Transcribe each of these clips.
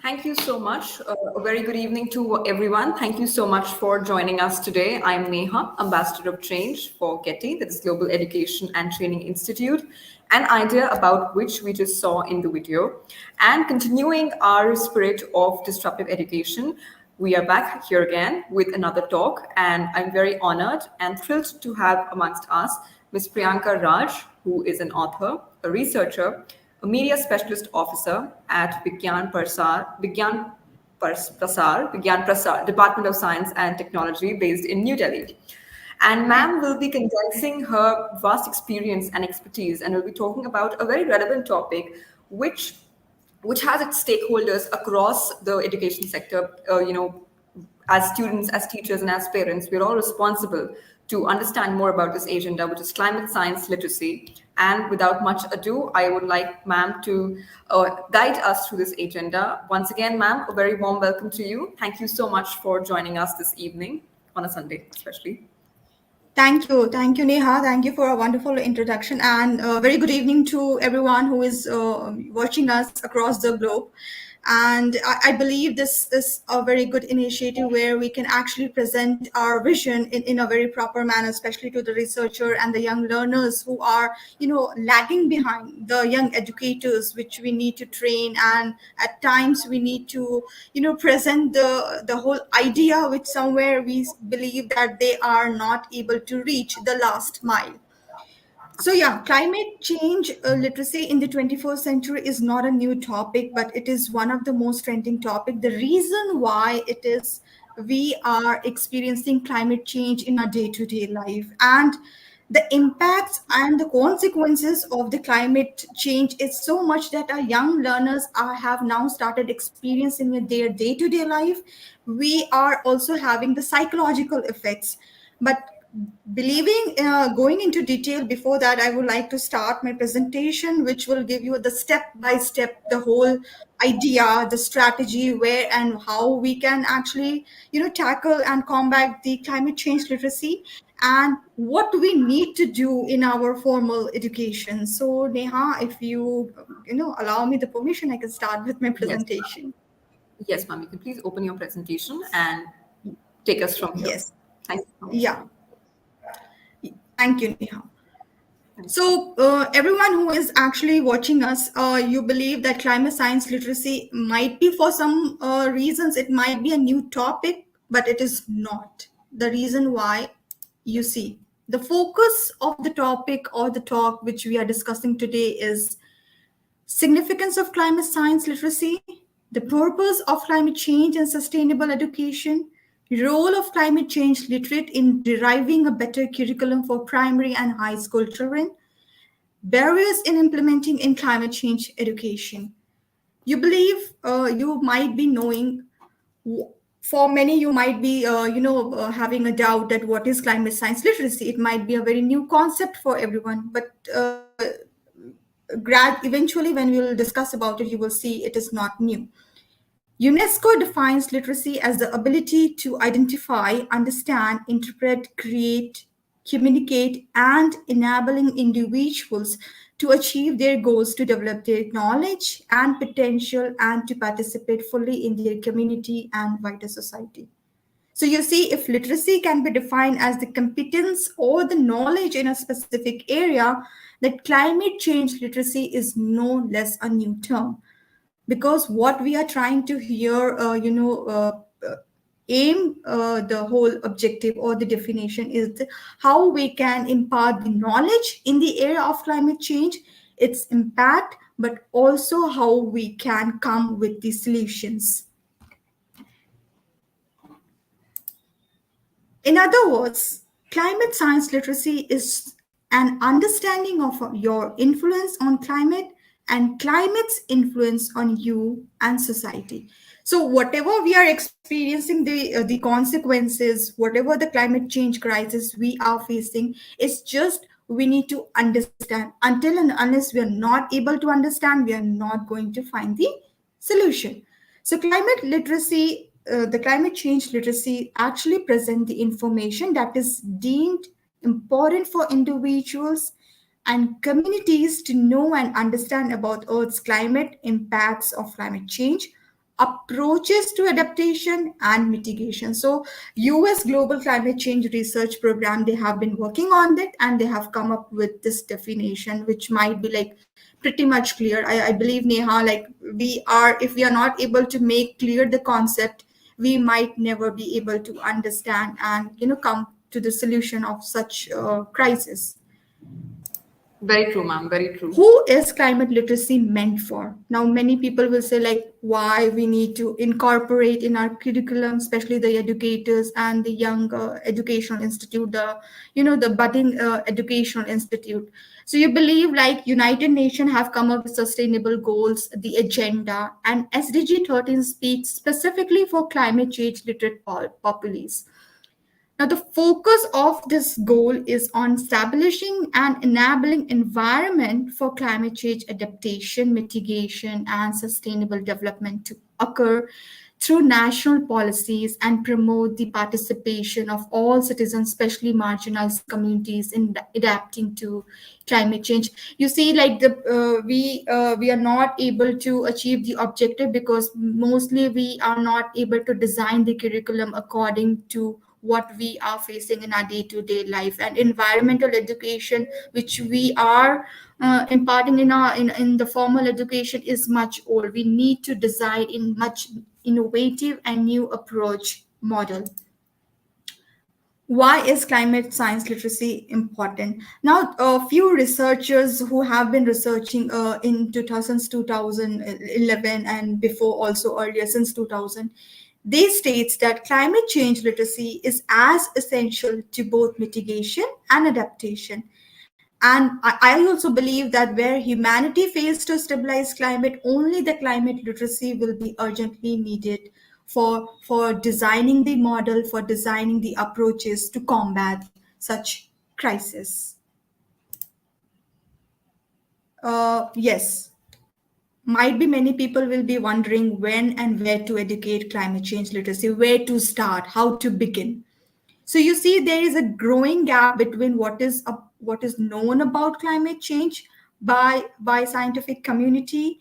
Thank you so much. A very good evening to everyone. Thank you so much for joining us today. I'm Neha, Ambassador of Change for GETI, that is Global Education and Training Institute, an idea about which we just saw in the video. And continuing our spirit of disruptive education, we are back here again with another talk. And I'm very honored and thrilled to have amongst us Ms. Priyanka Raj, who is an author, a researcher, a media specialist officer at Vigyan Prasar, Department of Science and Technology based in New Delhi. And ma'am will be condensing her vast experience and expertise and will be talking about a very relevant topic which which has its stakeholders across the education sector. As students, as teachers, and as parents, we're all responsible to understand more about this agenda, which is climate science literacy. And without much ado, I would like ma'am to guide us through this agenda. Once again, ma'am, a very warm welcome to you. Thank you so much for joining us this evening, on a Sunday especially. Thank you. Thank you, Neha. Thank you for a wonderful introduction and a very good evening to everyone who is watching us across the globe. And I believe this is a very good initiative where we can actually present our vision in a very proper manner, especially to the researcher and the young learners who are, lagging behind the young educators, which we need to train. And at times we need to, present the whole idea, which somewhere we believe that they are not able to reach the last mile. So yeah, climate change literacy in the 21st century is not a new topic, but it is one of the most trending topic. The reason why it is we are experiencing climate change in our day-to-day life, and the impacts and the consequences of the climate change is so much that our young learners have now started experiencing in their day-to-day life. We are also having the psychological effects, but believing going into detail, before that I would like to start my presentation, which will give you the step by step, the whole idea, the strategy, where and how we can actually tackle and combat the climate change literacy, and what we need to do in our formal education. So Neha, if you allow me the permission, I can start with my Yes. presentation. Yes, ma'am. You can please open your presentation and take us from here. Yes. Thank you so much. Yeah. Thank you, Neha. Thank you. So, everyone who is actually watching us, you believe that climate science literacy might be, for some reasons, it might be a new topic, but it is not. The reason why, you see, the focus of the topic or the talk which we are discussing today is significance of climate science literacy, the purpose of climate change and sustainable education, role of climate change literate in deriving a better curriculum for primary and high school children, barriers in implementing in climate change education. You believe you might be knowing, for many you might be having a doubt that what is climate science literacy. It might be a very new concept for everyone, but eventually when we will discuss about it, you will see it is not new. UNESCO defines literacy as the ability to identify, understand, interpret, create, communicate, and enabling individuals to achieve their goals, to develop their knowledge and potential, and to participate fully in their community and wider society. So you see, if literacy can be defined as the competence or the knowledge in a specific area, that climate change literacy is no less a new term, because what we are trying to here aim the whole objective or the definition is how we can impart the knowledge in the area of climate change, its impact, but also how we can come with the solutions. In other words, climate science literacy is an understanding of your influence on climate and climate's influence on you and society. So whatever we are experiencing, the consequences, whatever the climate change crisis we are facing, is just we need to understand. Until and unless we are not able to understand, we are not going to find the solution. So climate literacy, the climate change literacy actually present the information that is deemed important for individuals and communities to know and understand about Earth's climate, impacts of climate change, approaches to adaptation and mitigation. So US Global Climate Change Research Program, they have been working on it and they have come up with this definition, which might be like pretty much clear. I believe, Neha, like if we are not able to make clear the concept, we might never be able to understand and, come to the solution of such crisis. Very true, ma'am. Very true. Who is climate literacy meant for? Now many people will say like why we need to incorporate in our curriculum, especially the educators and the young educational institute, the budding educational institute. So you believe like United Nations have come up with sustainable goals, the agenda, and SDG 13 speaks specifically for climate change literate populace. Now, the focus of this goal is on establishing an enabling environment for climate change adaptation, mitigation, and sustainable development to occur through national policies and promote the participation of all citizens, especially marginalized communities, in adapting to climate change. You see, like we are not able to achieve the objective because mostly we are not able to design the curriculum according to what we are facing in our day-to-day life. And environmental education, which we are imparting in the formal education, is much old. We need to design in much innovative and new approach model. Why is climate science literacy important? Now, a few researchers who have been researching in 2000s, 2011, and before, also earlier since 2000, they states that climate change literacy is as essential to both mitigation and adaptation. And I also believe that where humanity fails to stabilize climate, only the climate literacy will be urgently needed for designing the model, for designing the approaches to combat such crisis. Yes, might be many people will be wondering when and where to educate climate change literacy, where to start, how to begin. So you see, there is a growing gap between what is known about climate change by scientific community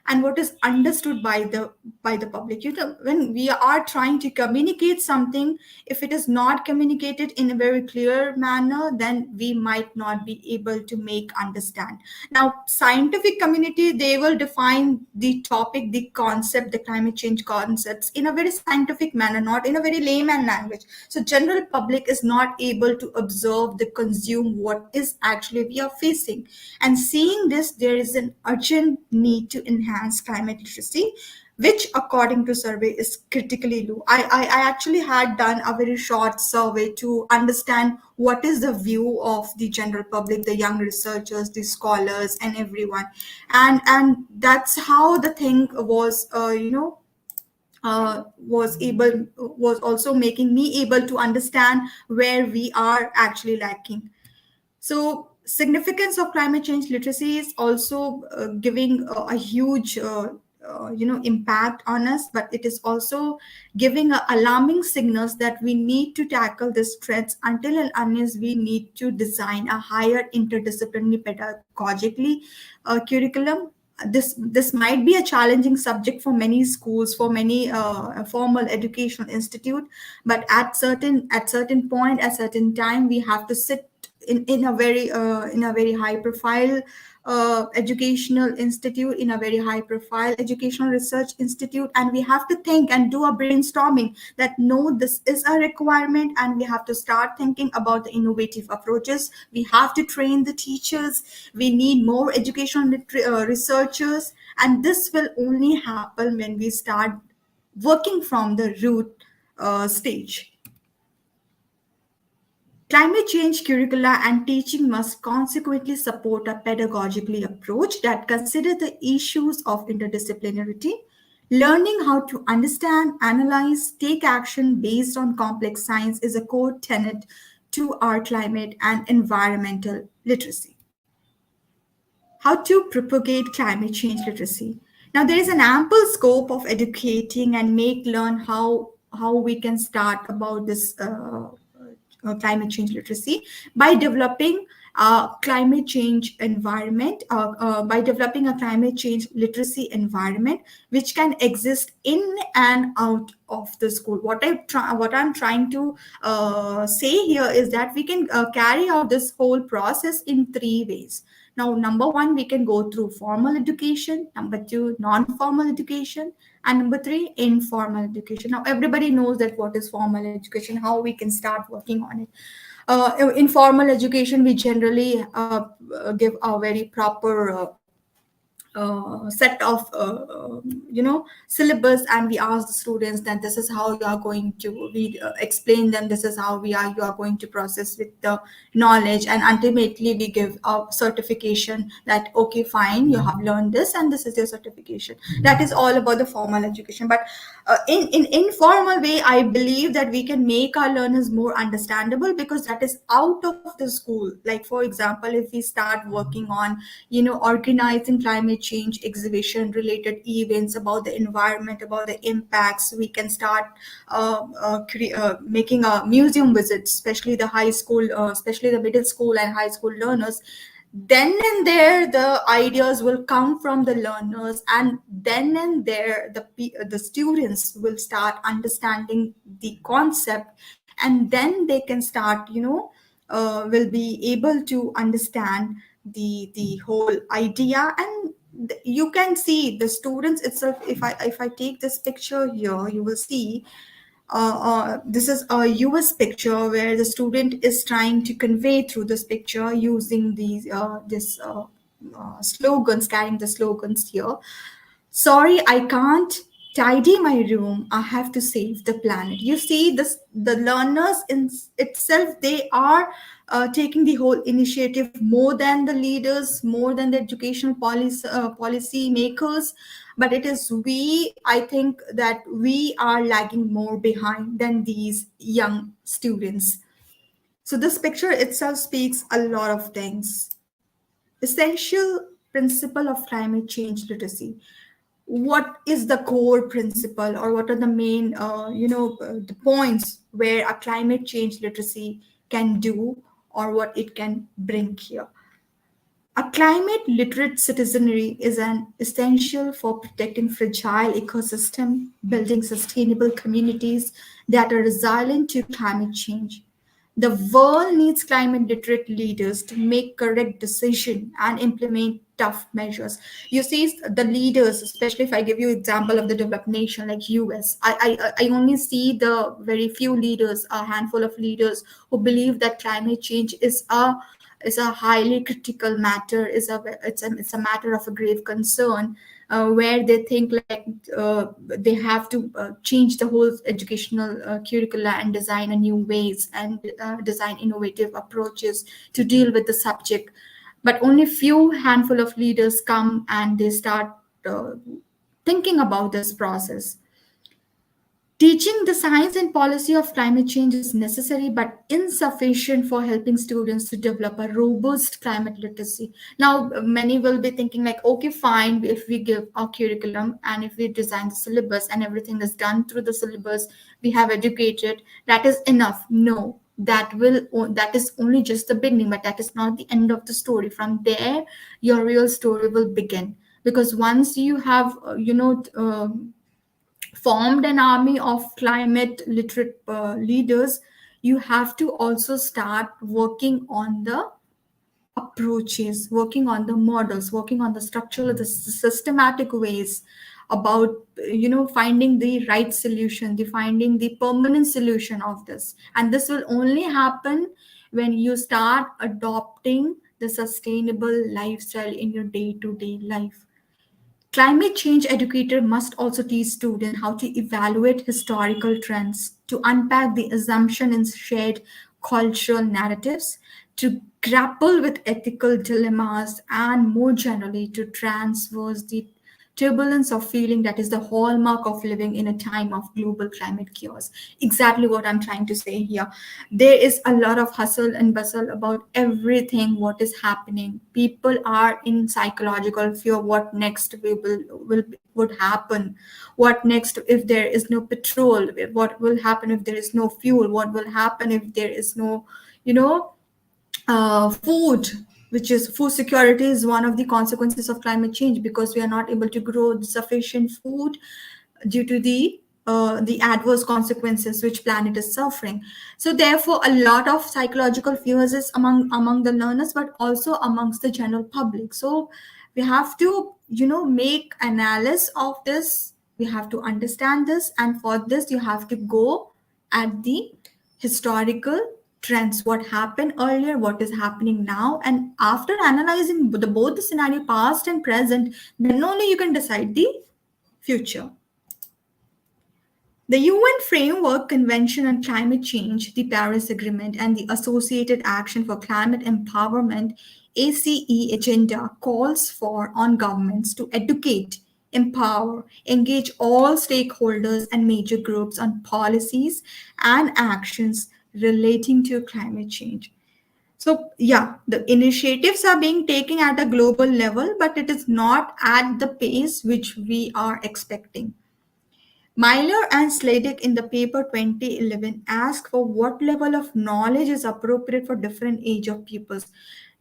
and what is understood by the public. When we are trying to communicate something, if it is not communicated in a very clear manner, then we might not be able to make understand. Now, scientific community, they will define the topic, the concept, the climate change concepts in a very scientific manner, not in a very layman language. So general public is not able to observe, the consume what is actually we are facing. And seeing this, there is an urgent need to enhance climate literacy, which according to survey is critically low. I actually had done a very short survey to understand what is the view of the general public, the young researchers, the scholars, and everyone. And that's how the thing was, was also making me able to understand where we are actually lacking. So significance of climate change literacy is also giving a huge impact on us, but it is also giving alarming signals that we need to tackle these threats until and unless we need to design a higher interdisciplinary pedagogically curriculum. This might be a challenging subject for many schools, for many formal educational institute, but at certain point, at certain time, we have to sit in a very high profile educational institute, in a very high profile educational research institute, and we have to think and do a brainstorming that no, this is a requirement, and we have to start thinking about the innovative approaches. We have to train the teachers, we need more educational researchers, and this will only happen when we start working from the root stage. Climate change curricula and teaching must consequently support a pedagogically approach that considers the issues of interdisciplinarity. Learning how to understand, analyze, take action based on complex science is a core tenet to our climate and environmental literacy. How to propagate climate change literacy. Now, there is an ample scope of educating and make learn how we can start about this climate change literacy by developing climate change environment, by developing a climate change literacy environment which can exist in and out of the school. What I'm trying to say here is that we can carry out this whole process in three ways. Now, number one, we can go through formal education. Number two, non-formal education. And number three, informal education. Now, everybody knows that what is formal education, how we can start working on it. In formal education, we generally give a very proper set of syllabus, and we ask the students that this is how you are going to, we explain them this is how you are going to process with the knowledge, and ultimately we give a certification that okay, fine, you have learned this and this is your certification. That is all about the formal education. But in informal way, I believe that we can make our learners more understandable, because that is out of the school. Like, for example, if we start working on organizing climate change exhibition related events about the environment, about the impacts, we can start making a museum visits, especially the high school, especially the middle school and high school learners. Then and there the ideas will come from the learners, and then and there the students will start understanding the concept, and then they can start will be able to understand the whole idea. And you can see the students itself. If I take this picture here, you will see this is a US picture where the student is trying to convey through this picture using these slogans, carrying the slogans here. Sorry, I can't tidy my room. I have to save the planet. You see, this the learners in itself, they are taking the whole initiative more than the leaders, more than the educational policy makers. But it is we, I think that we are lagging more behind than these young students. So this picture itself speaks a lot of things. Essential principle of climate change literacy. What is the core principle, or what are the main the points where a climate change literacy can do, or what it can bring here? A climate literate citizenry is an essential for protecting fragile ecosystem, building sustainable communities that are resilient to climate change. The world needs climate literate leaders to make correct decisions and implement tough measures. You see, the leaders, especially if I give you example of the developed nation like US, I only see the very few leaders, a handful of leaders who believe that climate change is a highly critical matter, it's a matter of a grave concern, where they think like they have to change the whole educational curricula and design a new ways and design innovative approaches to deal with the subject. But only few handful of leaders come and they start thinking about this process. Teaching the science and policy of climate change is necessary but insufficient for helping students to develop a robust climate literacy. Now, many will be thinking like, okay, fine, if we give our curriculum and if we design the syllabus and everything is done through the syllabus, we have educated, that is enough. No, that is only just the beginning, but that is not the end of the story. From there, your real story will begin. Because once you have, formed an army of climate literate leaders, you have to also start working on the approaches, working on the models, working on the structural, the systematic ways about finding the right solution, the finding the permanent solution of this. And this will only happen when you start adopting the sustainable lifestyle in your day-to-day life. Climate change educator must also teach students how to evaluate historical trends, to unpack the assumption in shared cultural narratives, to grapple with ethical dilemmas, and more generally to transverse the turbulence of feeling that is the hallmark of living in a time of global climate chaos. Exactly what I'm trying to say here. There is a lot of hustle and bustle about everything what is happening. People are in psychological fear. What next would happen? What next if there is no petrol? What will happen if there is no fuel? What will happen if there is no, you know, Food, which is food security, is one of the consequences of climate change, because we are not able to grow sufficient food due to the adverse consequences which planet is suffering. So therefore, a lot of psychological fears is among the learners, but also amongst the general public. So we have to, make analysis of this. We have to understand this, and for this you have to go at the historical trends, what happened earlier, what is happening now, and after analyzing both the scenario, past and present, then only you can decide the future. The UN Framework Convention on Climate Change, the Paris Agreement, and the Associated Action for Climate Empowerment ACE agenda calls for on governments to educate, empower, engage all stakeholders and major groups on policies and actions relating to climate change. So, yeah, the initiatives are being taken at a global level, but it is not at the pace which we are expecting. Myler and Sladek in the paper 2011 ask for what level of knowledge is appropriate for different age of pupils.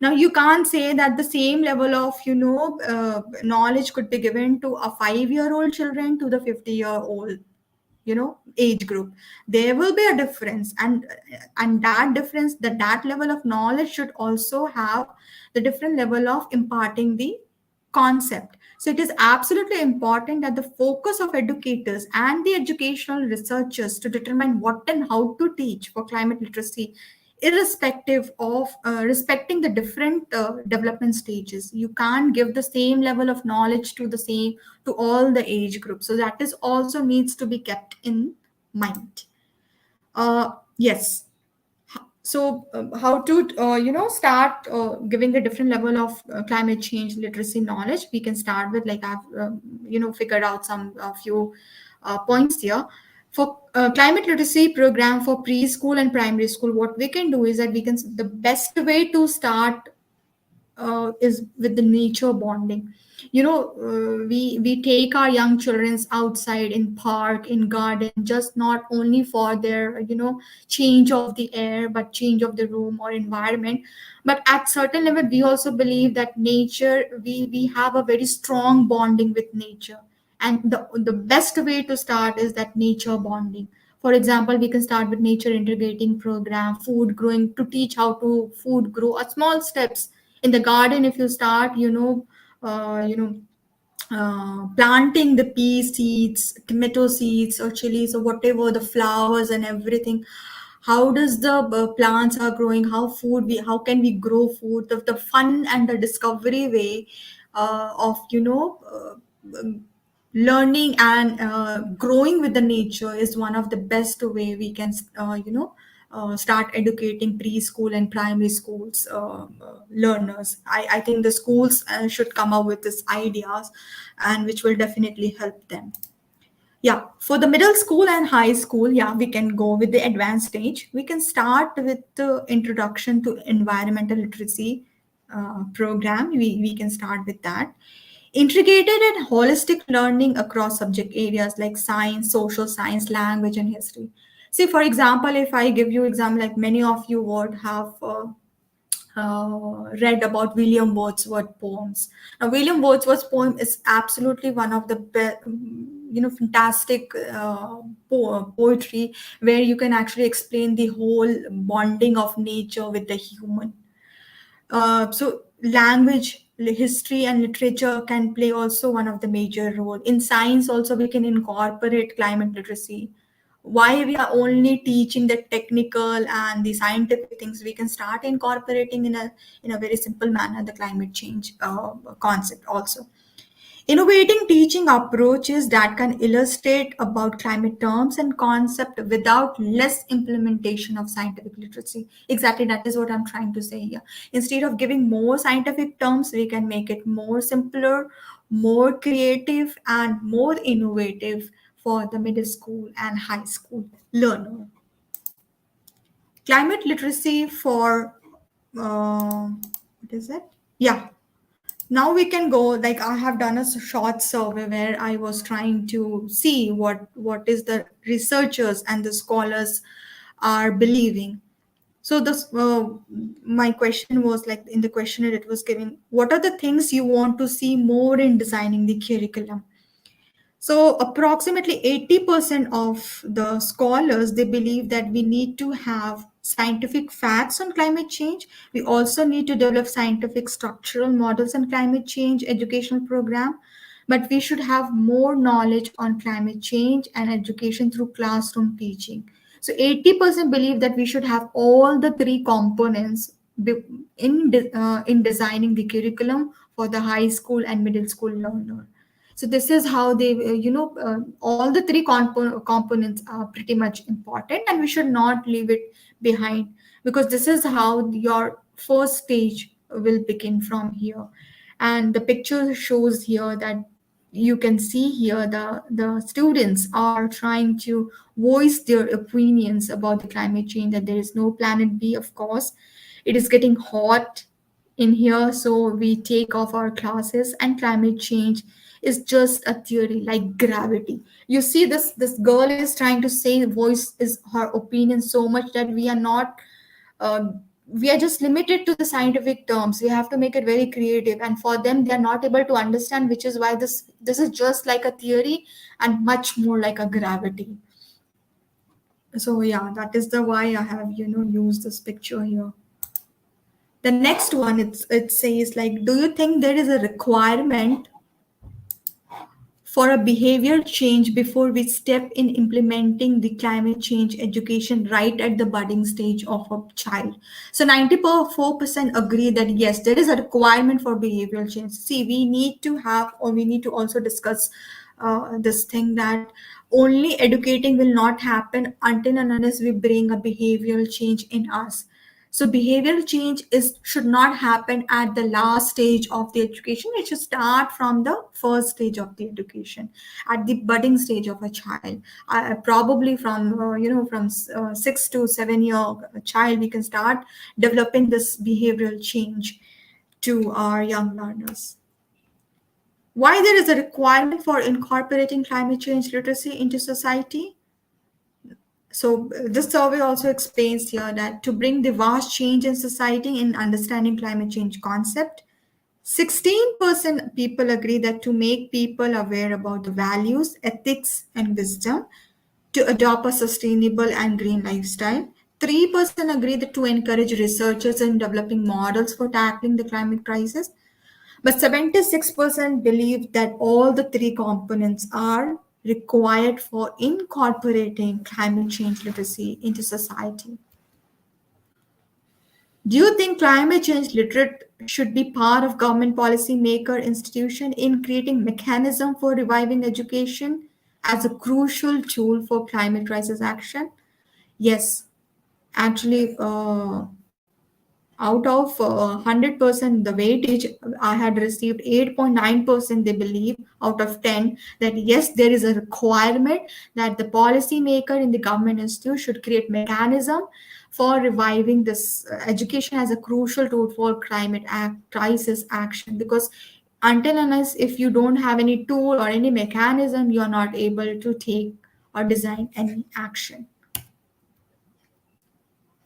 Now you can't say that the same level of knowledge could be given to a 5-year-old children to the 50-year-old age group. There will be a difference, and that difference, that level of knowledge should also have the different level of imparting the concept. So it is absolutely important that the focus of educators and the educational researchers to determine what and how to teach for climate literacy, irrespective of respecting the different development stages. You can't give the same level of knowledge to all the age groups. So that is also needs to be kept in mind. Yes. So how to start giving the different level of climate change literacy knowledge? We can start with, like, I've figured out some few points here. For climate literacy program for preschool and primary school, what we can do is that the best way to start is with the nature bonding. We take our young childrens outside in park, in garden, just not only for their change of the air, but change of the room or environment. But at certain level, we also believe that nature, we have a very strong bonding with nature, and the best way to start is that nature bonding. For example, we can start with nature integrating program, food growing, to teach how to food grow, a small steps in the garden. If you start uh, you know planting the pea seeds, tomato seeds, or chilies, or whatever, the flowers and everything, how does the plants are growing, how can we grow food, the fun and the discovery way of learning and growing with the nature is one of the best way we can start educating preschool and primary schools learners. I think the schools should come up with these ideas, and which will definitely help them. Yeah, for the middle school and high school, yeah, we can go with the advanced stage. We can start with the introduction to environmental literacy program. We can start with that. Integrated and holistic learning across subject areas like science, social science, language, and history. See, for example, if I give you example, like many of you would have read about William Wordsworth poems. Now, William Wordsworth's poem is absolutely one of the fantastic poetry, where you can actually explain the whole bonding of nature with the human. So language, history, and literature can play also one of the major role. In science also, we can incorporate climate literacy. Why we are only teaching the technical and the scientific things, we can start incorporating in a very simple manner the climate change concept also. Innovating teaching approaches that can illustrate about climate terms and concept without less implementation of scientific literacy. Exactly, that is what I'm trying to say here. Instead of giving more scientific terms, we can make it more simpler, more creative, and more innovative for the middle school and high school learner. Climate literacy for what is it? Yeah, now we can go, like, I have done a short survey where I was trying to see what is the researchers and the scholars are believing. So this my question was like in the questionnaire it was giving, what are the things you want to see more in designing the curriculum? So approximately 80% of the scholars, they believe that we need to have scientific facts on climate change. We also need to develop scientific structural models on climate change educational program. But we should have more knowledge on climate change and education through classroom teaching. So 80% believe that we should have all the three components in designing the curriculum for the high school and middle school learner. So this is how they all the three components are pretty much important, and we should not leave it behind, because this is how your first stage will begin from here. And the picture shows here that you can see here the students are trying to voice their opinions about the climate change, that there is no planet B, of course. It is getting hot in here, so we take off our classes, and climate change is just a theory like gravity. You see, this girl is trying to say, voice is her opinion so much that uh, we are just limited to the scientific terms. We have to make it very creative, and for them they are not able to understand, which is why this is just like a theory and much more like a gravity. So yeah, that is the why I have used this picture here. The next one, it says like, do you think there is a requirement for a behavior change before we step in implementing the climate change education right at the budding stage of a child? So 94% agree that yes, there is a requirement for behavioral change. See, we need to have, or we need to also discuss this thing, that only educating will not happen until and unless we bring a behavioral change in us. So behavioral change is should not happen at the last stage of the education. It should start from the first stage of the education, at the budding stage of a child. Probably from from 6 to 7 year child, we can start developing this behavioral change to our young learners. Why there is a requirement for incorporating climate change literacy into society? So this survey also explains here that to bring the vast change in society in understanding climate change concept, 16% people agree that to make people aware about the values, ethics, and wisdom, to adopt a sustainable and green lifestyle. 3% agree that to encourage researchers in developing models for tackling the climate crisis. But 76% believe that all the three components are required for incorporating climate change literacy into society. Do you think climate change literate should be part of government policy maker institution in creating mechanism for reviving education as a crucial tool for climate crisis action? Yes, actually, out of 100%, the weightage I had received 8.9%, they believe out of 10 that yes, there is a requirement that the policymaker in the government institute should create mechanism for reviving this education as a crucial tool for crisis action, because until unless if you don't have any tool or any mechanism, you are not able to take or design any action.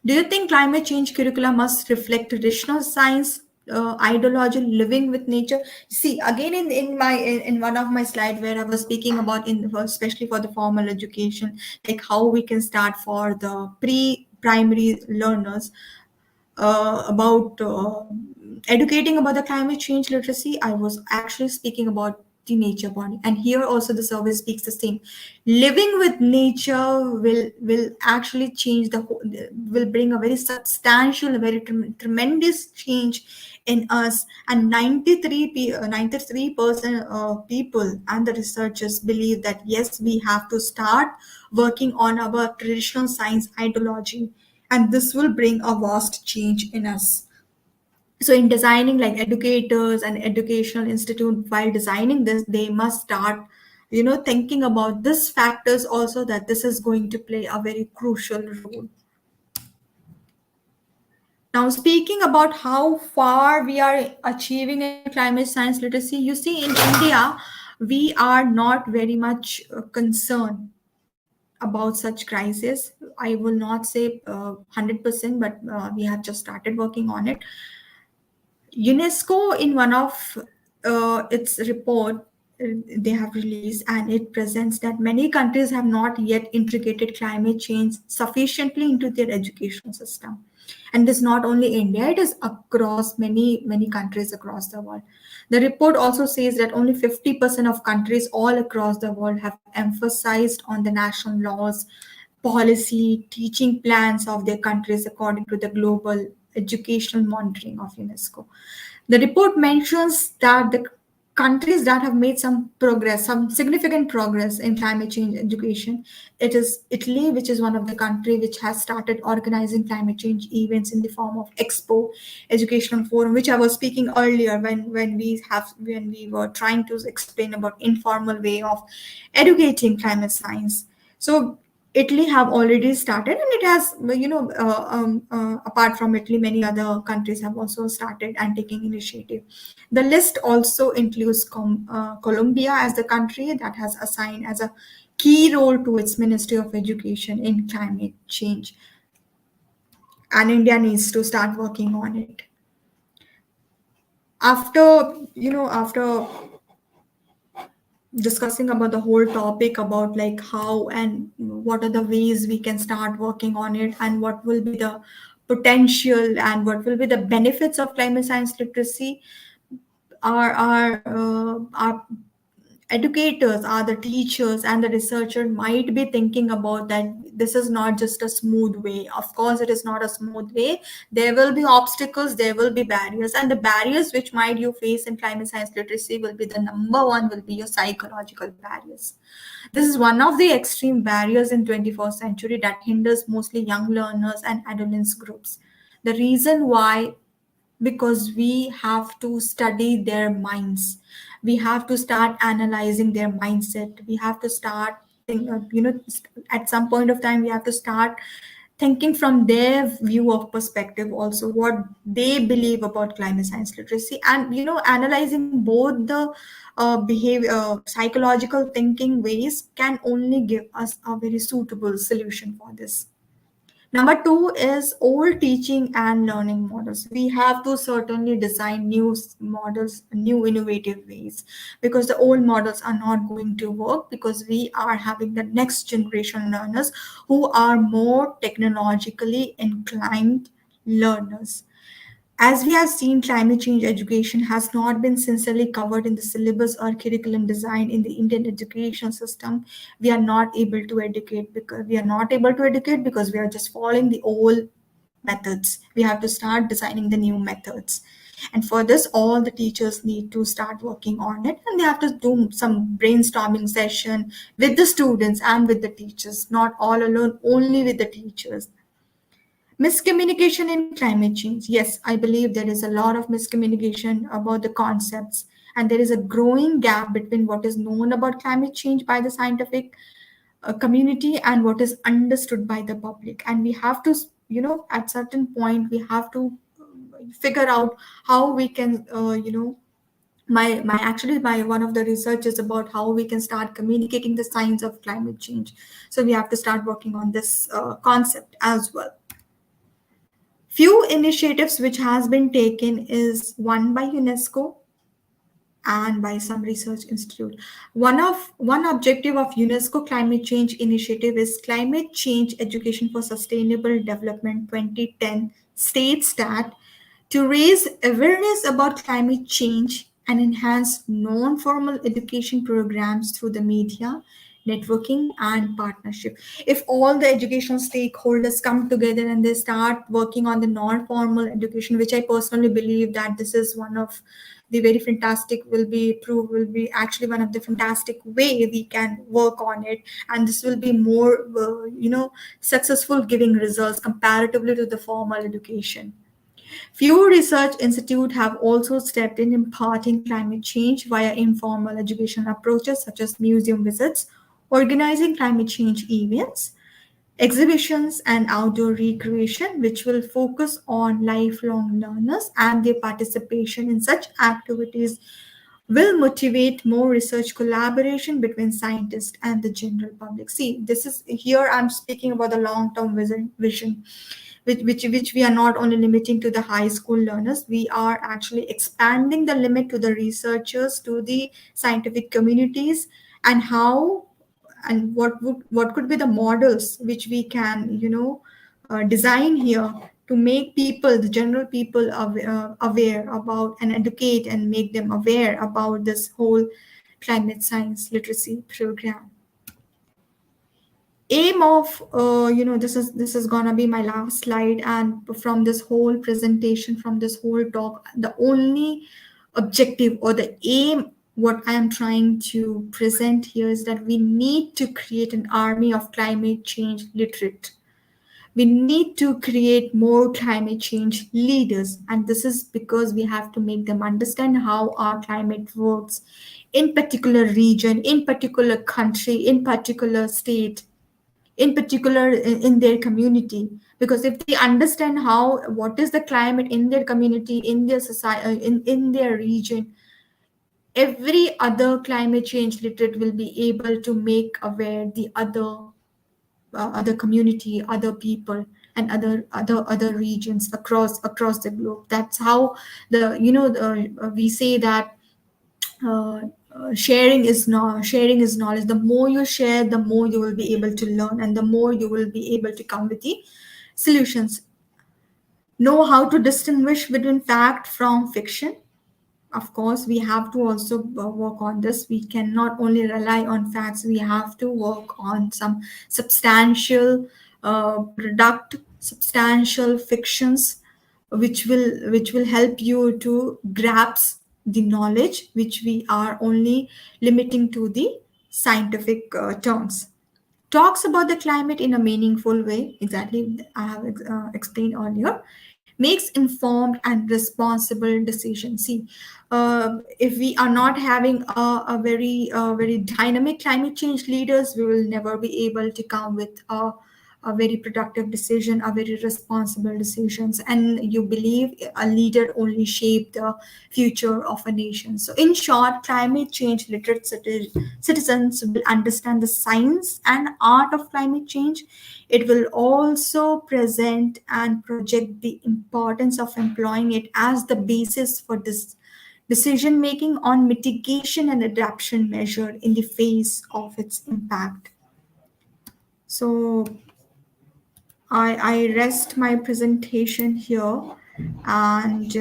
Do you think climate change curricula must reflect traditional science ideology, living with nature? See, again in one of my slides where I was speaking about especially for the formal education, like how we can start for the pre-primary learners about educating about the climate change literacy. I was actually speaking about the nature body, and here also the survey speaks the same. Living with nature will actually change the whole, will bring a very substantial, a very tremendous change in us. And 93% of people and the researchers believe that yes, we have to start working on our traditional science ideology, and this will bring a vast change in us. So in designing, like educators and educational institute, while designing this, they must start thinking about this factors also, that this is going to play a very crucial role. Now, speaking about how far we are achieving in climate science literacy, you see in India, we are not very much concerned about such crisis. I will not say 100%, but we have just started working on it. UNESCO, in one of its report they have released, and it presents that many countries have not yet integrated climate change sufficiently into their education system. And it is not only India; it is across many countries across the world. The report also says that only 50% of countries all across the world have emphasized on the national laws, policy, teaching plans of their countries according to the global educational monitoring of UNESCO. The report mentions that the countries that have made some progress, some significant progress in climate change education, it is Italy, which is one of the country which has started organizing climate change events in the form of Expo, educational forum, which I was speaking earlier when we were trying to explain about informal way of educating climate science. So Italy have already started, and it has, apart from Italy, many other countries have also started and taking initiative. The list also includes Colombia as the country that has assigned as a key role to its Ministry of Education in climate change, and India needs to start working on it. After discussing about the whole topic about like how and what are the ways we can start working on it, and what will be the potential and what will be the benefits of climate science literacy, our educators, are the teachers and the researcher might be thinking about that this is not just a smooth way. Of course it is not a smooth way. There will be obstacles, there will be barriers, and the barriers which might you face in climate science literacy will be the number one will be your psychological barriers. This is one of the extreme barriers in 21st century that hinders mostly young learners and adolescent groups. The reason why, because we have to study their minds, we have to start analyzing their mindset, we have to start at some point of time we have to start thinking from their view of perspective also, what they believe about climate science literacy, and analyzing both the behavior psychological thinking ways can only give us a very suitable solution for this. Number two is old teaching and learning models. We have to certainly design new models, new innovative ways, because the old models are not going to work, because we are having the next generation learners who are more technologically inclined learners. As we have seen, climate change education has not been sincerely covered in the syllabus or curriculum design in the Indian education system. We are not able to educate because we are just following the old methods. We have to start designing the new methods. And for this, all the teachers need to start working on it, and they have to do some brainstorming session with the students and with the teachers, not all alone, only with the teachers. Miscommunication in climate change. Yes, I believe there is a lot of miscommunication about the concepts, and there is a growing gap between what is known about climate change by the scientific community and what is understood by the public. And we have to, at certain point, we have to figure out how we can, my one of the research is about how we can start communicating the science of climate change. So we have to start working on this concept as well. Few initiatives which has been taken is one by UNESCO and by some research institute. One objective of UNESCO climate change initiative is climate change education for sustainable development 2010 states that to raise awareness about climate change and enhance non-formal education programs through the media, networking and partnership. If all the educational stakeholders come together and they start working on the non-formal education, which I personally believe that this is one of the very fantastic will be actually one of the fantastic way we can work on it, and this will be more successful giving results comparatively to the formal education. Few research institutes have also stepped in imparting climate change via informal educational approaches such as museum visits, organizing climate change events, exhibitions, and outdoor recreation, which will focus on lifelong learners and their participation in such activities will motivate more research collaboration between scientists and the general public. See, this is here I'm speaking about the long-term vision, which we are not only limiting to the high school learners, we are actually expanding the limit to the researchers, to the scientific communities, and how and what could be the models which we can design here to make people, the general people, aware about and educate and make them aware about this whole climate science literacy program. Aim of this is gonna be my last slide, and from this whole presentation, from this whole talk, the only objective or the aim what I am trying to present here is that we need to create an army of climate change literate. We need to create more climate change leaders, and this is because we have to make them understand how our climate works in particular region, in particular country, in particular state, in particular in their community. Because if they understand how what is the climate in their community, in their society, in their region, every other climate change literate will be able to make aware the other community, other people, and other regions across the globe. That's how we say that sharing is knowledge. The more you share, the more you will be able to learn, and the more you will be able to come with the solutions. Know how to distinguish between fact from fiction. Of course, we have to also work on this. We cannot only rely on facts, we have to work on some substantial product, substantial fictions, which will help you to grasp the knowledge which we are only limiting to the scientific terms. Talks about the climate in a meaningful way, exactly I have explained earlier, makes informed and responsible decisions. See, if we are not having a very dynamic climate change leaders, we will never be able to come with a very productive decision, a very responsible decisions. And you believe a leader only shape the future of a nation. So in short, climate change literate citizens will understand the science and art of climate change. It will also present and project the importance of employing it as the basis for this decision making on mitigation and adaptation measure in the face of its impact. So I rest my presentation here, and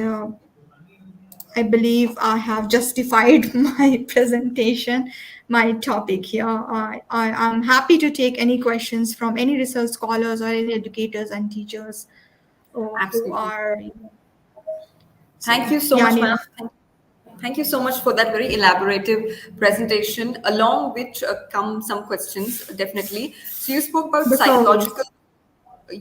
I believe I have justified my presentation, my topic here. I'm happy to take any questions from any research scholars or any educators and teachers who Absolutely. are. Thank So, you so yeah, much, Neha. ma'am. Thank you so much for that very elaborative presentation, along which come some questions, definitely. So you spoke about The floor psychological, is.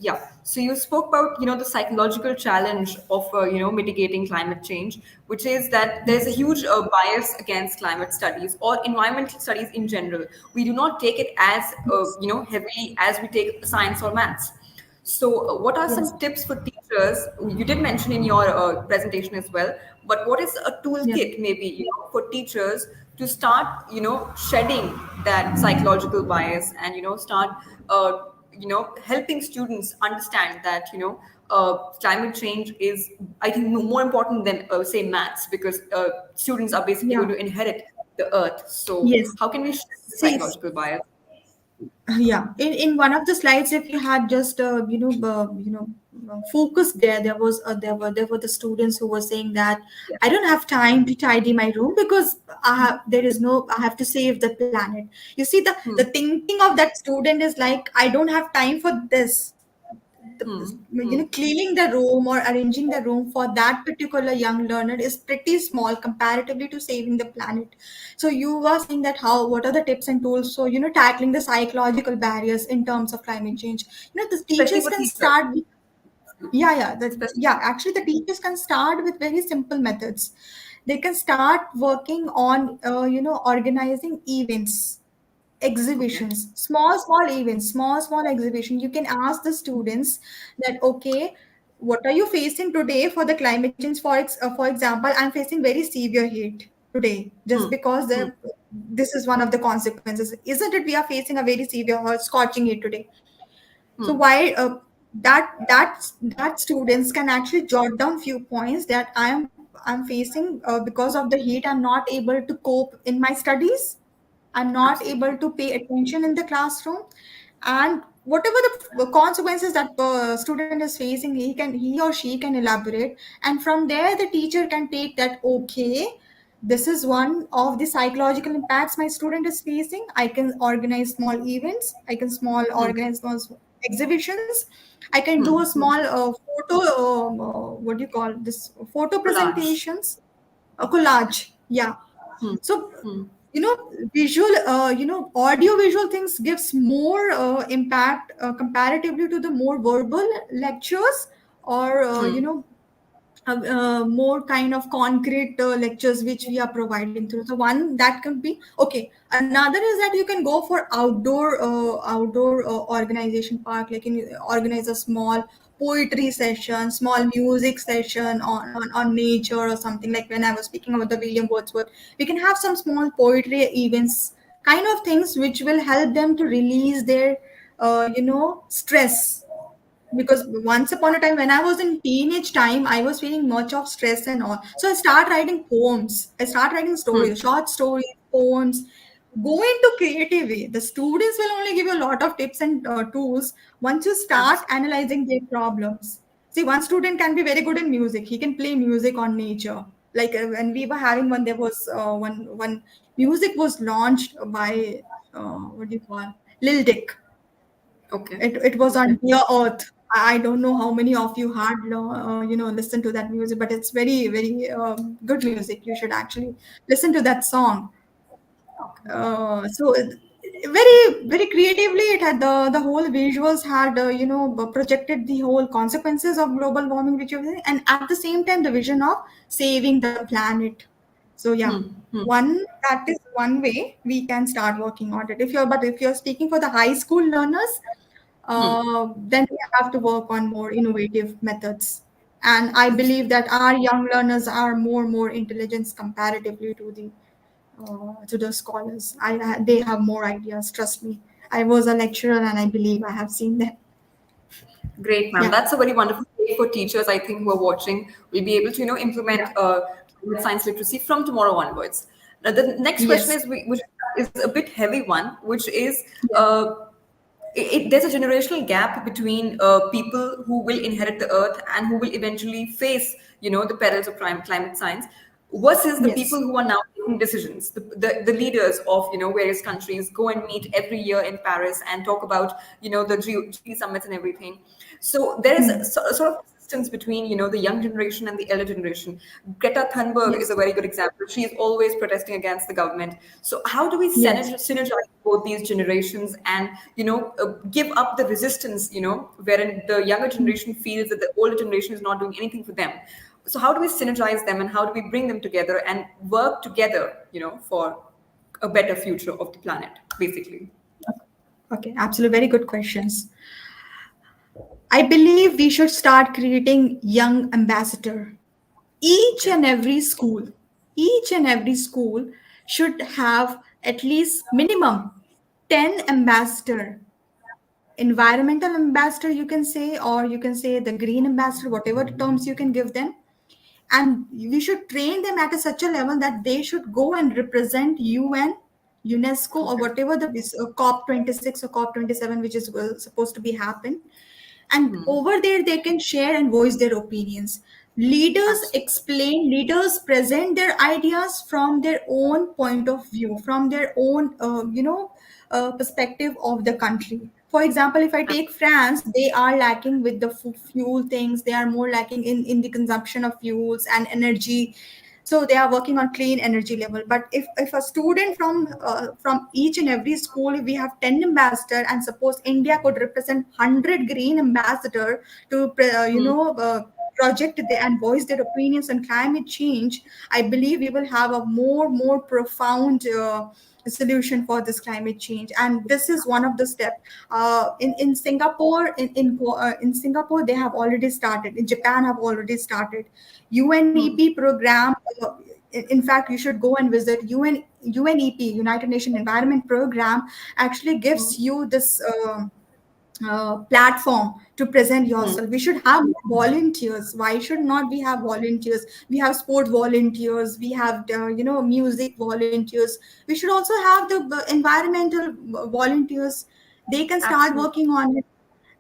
yeah. So you spoke about, the psychological challenge of, mitigating climate change, which is that there's a Yes. huge bias against climate studies or environmental studies in general. We do not take it as, Yes. heavily as we take science or maths. So, what are Yes. some tips for teachers? You did mention in your presentation as well, but what is a Yeah. toolkit maybe for teachers to start shedding that psychological bias and start helping students understand that climate change is, I think, more important than say maths, because students are basically going Yeah. to inherit the earth. So, Yes. how can we shed the See, psychological bias? yeah, in one of the slides, if you had just focused there, there were the students who were saying that Yeah. I don't have time to tidy my room because I have to save the planet. You see, the Hmm. thinking of that student is like, I don't have time for this. Hmm. Hmm. Cleaning the room or arranging the room for that particular young learner is pretty small comparatively to saving the planet. So you were saying that how what are the tips and tools, so tackling the psychological barriers in terms of climate change. The Especially teachers for can teachers. start with, Especially. yeah, actually the teachers can start with very simple methods. They can start working on organizing events, Okay. exhibitions, small events, small exhibition. You can ask the students that, okay, what are you facing today for the climate change? For example, I'm facing very severe heat. today, just because this is one of the consequences, isn't it? We are facing a very severe or scorching heat today. So why that students can actually jot down few points that I'm facing because of the heat. I'm not able to cope in my studies. I'm not Absolutely. able to pay attention in the classroom, and whatever the consequences that student is facing, he or she can elaborate, and from there the teacher can take that. Okay, this is one of the psychological impacts my student is facing. I can organize small events. I can small organize small exhibitions. I can do a small photo. What do you call this? Photo Collage. presentations, a collage. Yeah. So visual, audio visual things gives more impact comparatively to the more verbal lectures, or more kind of concrete lectures which we are providing through. So one that can be okay. Another is that you can go for outdoor organization park, like in organize a small poetry session, small music session on nature or something. Like when I was speaking about the William Wordsworth, we can have some small poetry events, kind of things which will help them to release their stress. Because once upon a time when I was in teenage time, I was feeling much of stress and all, so I start writing poems, I start writing stories, short stories, poems. Go into creative way. The students will only give you a lot of tips and tools once you start Absolutely. analyzing their problems. See, one student can be very good in music. He can play music on nature. Like when we were having one, there was one music was launched by what do you call, Lil Dick. Okay. It was Okay. on Dear Earth. I don't know how many of you had listened to that music, but it's very very good music. You should actually listen to that song. Okay. Very very creatively, it had the whole visuals had projected the whole consequences of global warming, which you, and at the same time the vision of saving the planet. So yeah, one that is one way we can start working on it. If you're speaking for the high school learners, then we have to work on more innovative methods. And I believe that our young learners are more intelligent comparatively to the scholars. They have more ideas. Trust me. I was a lecturer, and I believe I have seen that. Great, ma'am. Yeah. That's a very wonderful way for teachers, I think, who are watching. Will be able to, implement Yeah. climate science literacy from tomorrow onwards. Now, the next question Yes. is, which is a bit heavy one, which is, Yeah. there's a generational gap between people who will inherit the earth and who will eventually face, the perils of climate science versus the people Yes. who are now making decisions, the leaders of, various countries go and meet every year in Paris and talk about, the G summits and everything. So there is a sort of distance between, the young generation and the elder generation. Greta Thunberg is a Yes. very good example. She is always protesting against the government. So how do we Yes. synergize both these generations and, give up the resistance, wherein the younger generation feels that the older generation is not doing anything for them? So how do we synergize them and how do we bring them together and work together, for a better future of the planet, basically? Okay. Absolutely. Very good questions. I believe we should start creating young ambassador. Each Okay. and every school, each and every school should have at least minimum 10 ambassador, environmental ambassador you can say, or you can say the green ambassador, whatever terms you can give them. And we should train them at such a level that they should go and represent UN, UNESCO, or Okay. whatever the COP 26 or COP 27, which is supposed to be happen. And over there they can share and voice their opinions. Leaders Absolutely. explain, leaders present their ideas from their own point of view, from their own perspective of the country. For example, if I take France, they are lacking with the fuel things. They are more lacking in the consumption of fuels and energy. So they are working on clean energy level. But if a student from each and every school, we have 10 ambassador, and suppose India could represent 100 green ambassador to project and voice their opinions on climate change, I believe we will have a more profound solution for this climate change. And this is one of the steps. In Singapore, in Singapore, they have already started. In Japan, have already started. UNEP program. in fact, you should go and visit UNEP, United Nations Environment Program, actually gives you this platform to present yourself. We should have volunteers. Why should not we have volunteers? We have sport volunteers. We have music volunteers. We should also have the environmental volunteers. They can start Absolutely. working on it.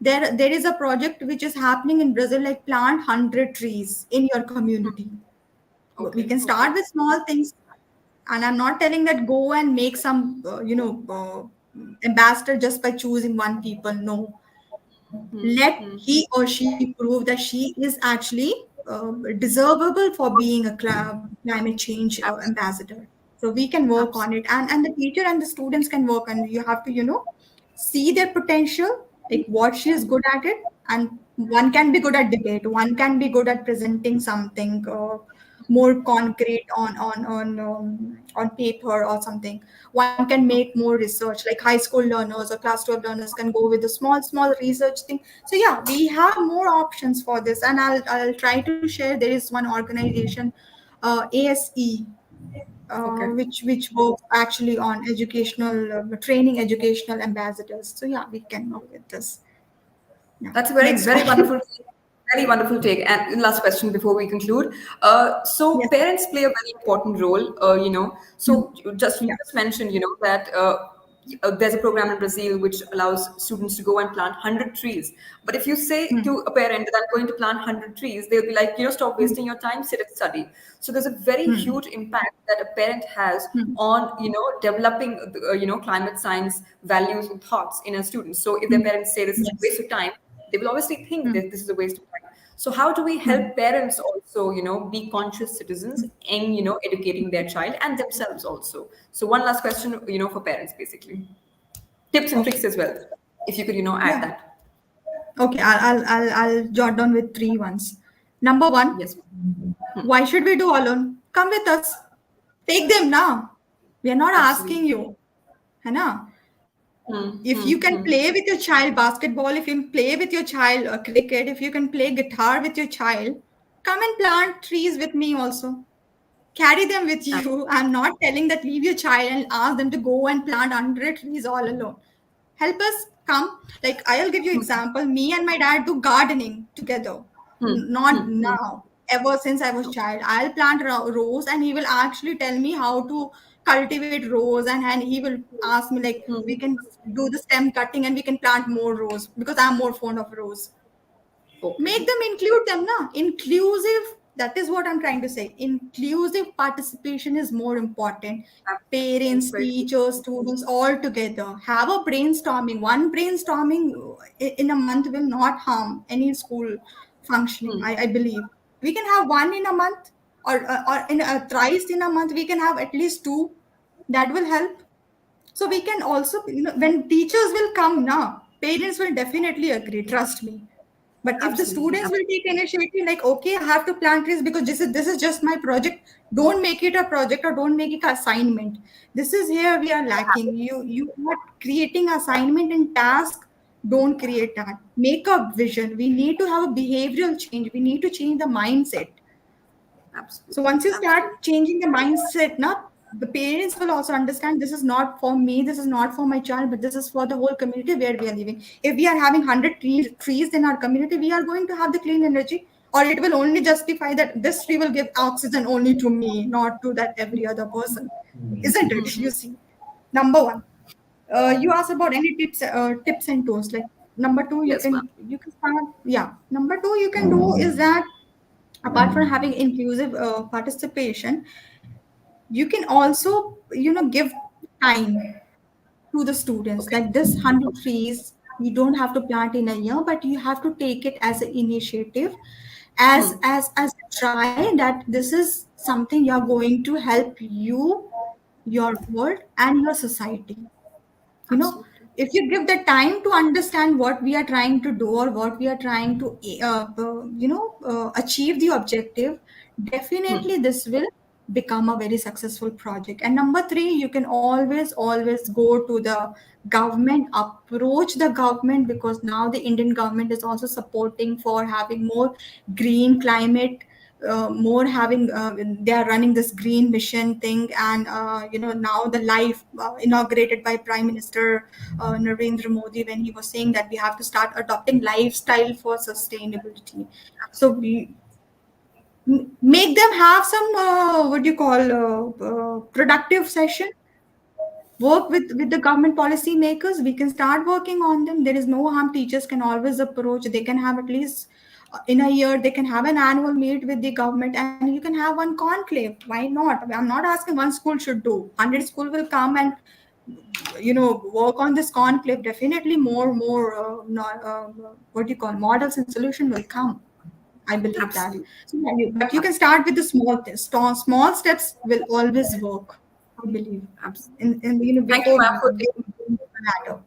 There is a project which is happening in Brazil, like plant 100 trees in your community. We Okay. can Okay. start with small things, and I'm not telling that go and make some ambassador just by choosing one people. No, let he or she prove that she is actually deservable for being a climate change Absolutely. ambassador. So we can work on Absolutely. it, and the teacher and the students can work, and you have to see their potential, like what she is good at it. And one can be good at debate, one can be good at presenting something more concrete on paper or something. One can make more research, like high school learners or class 12 learners can go with the small research thing. So yeah, we have more options for this, and I'll try to share. There is one organization, ASE, Okay. which works actually on educational training educational ambassadors. So yeah, we can go with this. Yeah, That's a next very question. wonderful, very wonderful take. And last question before we conclude. So Yes. parents play a very important role. Hmm. So you Yeah. just mentioned, that there's a program in Brazil which allows students to go and plant 100 trees. But if you say Hmm. to a parent that I'm going to plant 100 trees, they'll be like, stop Hmm. wasting your time, sit and study. So there's a very Hmm. huge impact that a parent has Hmm. on developing climate science values and thoughts in a student. So if their Hmm. parents say this is a Yes. waste of time, they will obviously think Hmm. that this is a waste of time. So how do we Hmm. help parents also, be conscious citizens in, educating their child and themselves also? So one last question, for parents basically. Tips and tricks Okay. as well, if you could, add Yeah. that. Okay. I'll jot down with three ones. Number one, Yes. why should we do alone? Come with us. Take them now. We are not asking Absolutely. you. है ना? Hmm, If hmm, you can hmm. play with your child basketball, if you can play with your child cricket, if you can play guitar with your child, come and plant trees with me also. Carry them with Ab- you. I'm not telling that leave your child and ask them to go and plant 100 trees all alone. Help us come. Like I'll give you example. Me and my dad do gardening together. Not now. Ever since I was child, I'll plant rose, and he will actually tell me how to cultivate rose, and he will ask me like we can do the stem cutting and we can plant more rose because I'm more fond of rose. Okay. Make them, include them now. Inclusive, that is what I'm trying to say. Inclusive participation is more important. Absolutely. Parents, Very true. teachers, students all together have a brainstorming. One brainstorming in a month will not harm any school functioning, I believe. We can have one in a month, or in a thrice in a month we can have at least two. That will help. So we can also, when teachers will come now, parents will definitely agree, trust me. But if the Absolutely. students will take initiative, like, okay, I have to plant trees because this is just my project. Don't make it a project or don't make it an assignment. This is here we are lacking. You are creating assignment and task. Don't create that. Make a vision. We need to have a behavioral change. We need to change the mindset. So Absolutely. once you start Absolutely. changing the mindset, now the parents will also understand this is not for me, this is not for my child, but this is for the whole community where we are living. If we are having 100 trees in our community, we are going to have the clean energy, or it will only justify that this tree will give oxygen only to me, not to that every other person. Isn't it? You see, number one. You asked about any tips and tools. Like number two, you Yes, ma'am. can start. Yeah, number two you can do is that apart from having inclusive participation, you can also give time to the students, Okay. like this 100 trees you don't have to plant in a year, but you have to take it as an initiative, as a try that this is something you're going to help you, your world and your society. you know Absolutely. if you give the time to understand what we are trying to do or what we are trying to achieve the objective, definitely this will become a very successful project. And number three, you can always go to the government, approach the government, because now the Indian government is also supporting for having more green climate more having they are running this green mission thing, and now the life inaugurated by Prime Minister Narendra Modi, when he was saying that we have to start adopting lifestyle for sustainability. So we make them have some what do you call productive session, work with the government policy makers. We can start working on them. There is no harm. Teachers can always approach. They can have at least in a year they can have an annual meet with the government, and you can have one conclave. Why not? I'm not asking one school should do, 100 school will come and work on this conclave. Definitely more what do you call models and solution will come. I believe that. Absolutely. So, yeah, but you can start with the small things. Small steps will always work, I believe. Absolutely. And Thank you, before ma'am, for going to the ladder.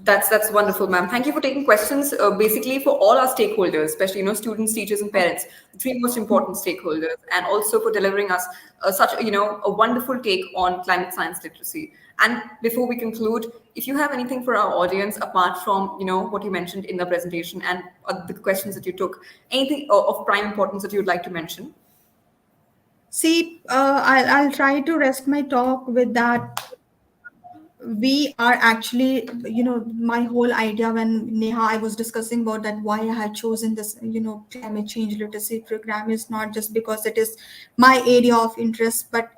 That's wonderful, ma'am. Thank you for taking questions. Basically, for all our stakeholders, especially students, teachers, and parents, the three most important stakeholders, and also for delivering us such a wonderful take on climate science literacy. And before we conclude, if you have anything for our audience apart from what you mentioned in the presentation and the questions that you took, anything of prime importance that you'd like to mention? See, I'll try to rest my talk with that. We are actually, my whole idea when Neha, I was discussing about that, why I had chosen this, climate change literacy program is not just because it is my area of interest, but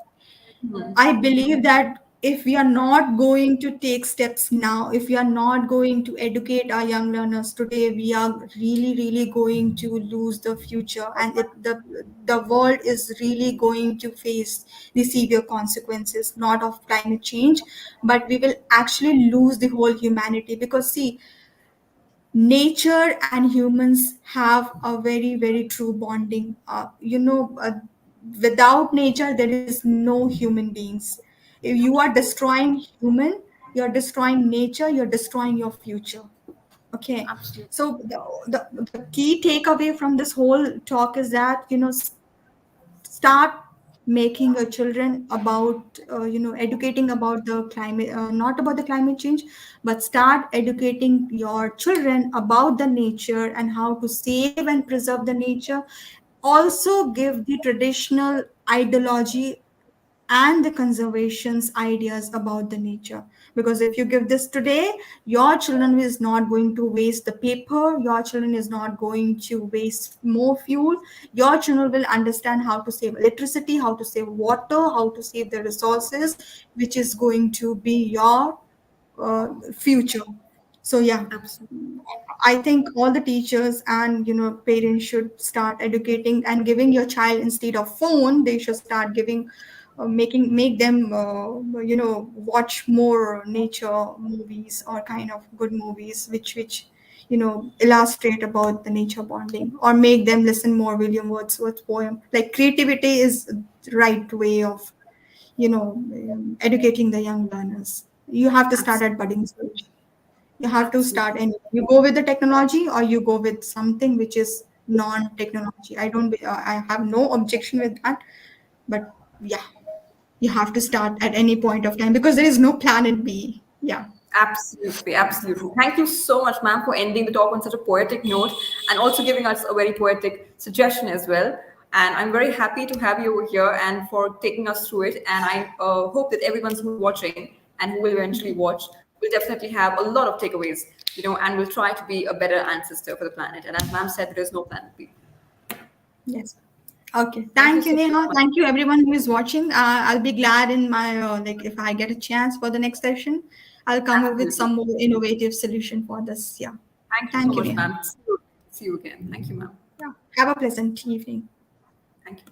I believe that if we are not going to take steps now, if we are not going to educate our young learners today, we are really, really going to lose the future, and the world is really going to face the severe consequences, not of climate change, but we will actually lose the whole humanity. Because see, nature and humans have a very very true bonding. Without nature there is no human beings. If you are destroying human, you're destroying nature, you're destroying your future. Okay, Absolutely. so the key takeaway from this whole talk is that start making your children about educating about the climate, not about the climate change, but start educating your children about the nature and how to save and preserve the nature. Also give the traditional ideology and the conservation's ideas about the nature, because if you give this today, your children is not going to waste the paper, your children is not going to waste more fuel, your children will understand how to save electricity, how to save water, how to save the resources, which is going to be your future. So yeah, Absolutely. I think all the teachers and parents should start educating and giving your child, instead of phone, they should start giving, make them watch more nature movies or kind of good movies which illustrate about the nature bonding, or make them listen more William Wordsworth poem. Like creativity is the right way of educating the young learners. You have to start Absolutely. at budding stage. You have to start, Absolutely. and you go with the technology or you go with something which is non-technology. I have no objection with that, but yeah, you have to start at any point of time because there is no planet B. Yeah. Absolutely, absolutely. Thank you so much, ma'am, for ending the talk on such a poetic note and also giving us a very poetic suggestion as well. And I'm very happy to have you over here and for taking us through it. And I hope that everyone who's watching and who will eventually watch will definitely have a lot of takeaways, and will try to be a better ancestor for the planet. And as ma'am said, there is no planet B. Yes. Okay. Thank you Thank you, so Neha. much. Thank you, everyone who is watching. I'll be glad in my like if I get a chance for the next session, I'll come up with Absolutely. some more innovative solution for this. Yeah. Thank you so Thank you, much, Neha. ma'am. See you again. Thank you, ma'am. Yeah. Have a pleasant evening. Thank you.